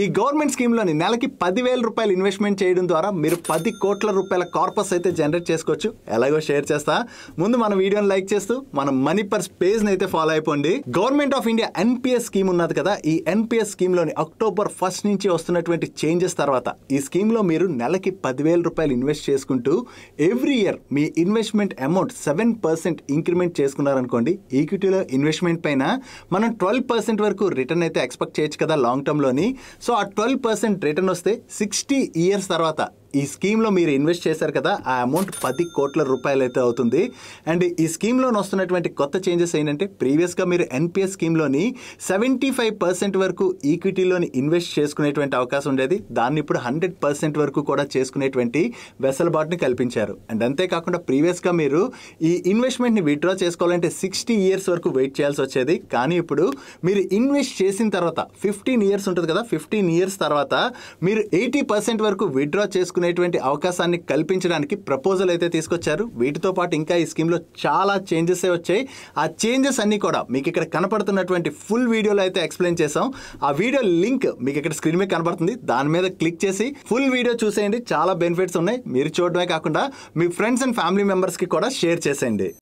ఈ గవర్నమెంట్ స్కీమ్లోని నెలకి 10,000 రూపాయలు ఇన్వెస్ట్మెంట్ చేయడం ద్వారా మీరు 10 కోట్ల రూపాయల కార్పస్ అయితే జనరేట్ చేసుకోవచ్చు. ఎలాగో షేర్ చేస్తా. ముందు మన వీడియోని లైక్ చేస్తూ మన మనీ పర్స్ పేజ్ని అయితే ఫాలో అయిపోండి. Government of India NPS scheme ఉన్నది కదా, ఈ ఎన్పిఎస్ స్కీమ్లోని అక్టోబర్ 1 నుంచి వస్తున్నటువంటి చేంజెస్ తర్వాత ఈ స్కీమ్లో మీరు నెలకి 10,000 రూపాయలు ఇన్వెస్ట్ చేసుకుంటూ ఎవ్రీ ఇయర్ మీ ఇన్వెస్ట్మెంట్ అమౌంట్ 7% ఇంక్రిమెంట్ చేసుకున్నారనుకోండి, ఈక్విటీలో ఇన్వెస్ట్మెంట్ పైన మనం 12% వరకు రిటర్న్ అయితే ఎక్స్పెక్ట్ చేయొచ్చు కదా లాంగ్ టర్మ్లోని. సో ఆ 12% రిటర్న్ వస్తే 60 ఇయర్స్ తర్వాత ఈ స్కీమ్లో మీరు ఇన్వెస్ట్ చేశారు కదా, ఆ అమౌంట్ 10 కోట్ల రూపాయలు అయితే అవుతుంది. అండ్ ఈ స్కీమ్లో వస్తున్నటువంటి కొత్త చేంజెస్ ఏంటంటే, ప్రీవియస్గా మీరు ఎన్పిఎస్ స్కీమ్లోని 75% వరకు ఈక్విటీలోని ఇన్వెస్ట్ చేసుకునేటువంటి అవకాశం ఉండేది. దాన్ని ఇప్పుడు 100% వరకు కూడా చేసుకునేటువంటి వెసులుబాటుని కల్పించారు. అండ్ అంతేకాకుండా ప్రీవియస్గా మీరు ఈ ఇన్వెస్ట్మెంట్ని విత్డ్రా చేసుకోవాలంటే 60 ఇయర్స్ వరకు వెయిట్ చేయాల్సి వచ్చేది. కానీ ఇప్పుడు మీరు ఇన్వెస్ట్ చేసిన తర్వాత 15 ఇయర్స్ ఉంటుంది కదా, 15 ఇయర్స్ తర్వాత మీరు 80% వరకు విత్డ్రా చేసుకునేటువంటి అవకాశాన్ని కల్పించడానికి ప్రపోజల్ అయితే తీసుకొచ్చారు. వీటితో పాటు ఇంకా ఈ స్కీమ్లో చాలా చేంజెస్ వచ్చాయి. ఆ చేంజెస్ అన్ని కూడా మీకు ఇక్కడ కనపడుతున్నటువంటి ఫుల్ వీడియోలో అయితే ఎక్స్ప్లెయిన్ చేసాం. ఆ వీడియో లింక్ మీకు ఇక్కడ స్క్రీన్ మీద కనపడుతుంది. దాని మీద క్లిక్ చేసి ఫుల్ వీడియో చూసేయండి. చాలా బెనిఫిట్స్ ఉన్నాయి. మీరు చూడడమే కాకుండా మీ ఫ్రెండ్స్ అండ్ ఫ్యామిలీ మెంబర్స్కి కూడా షేర్ చేసేయండి.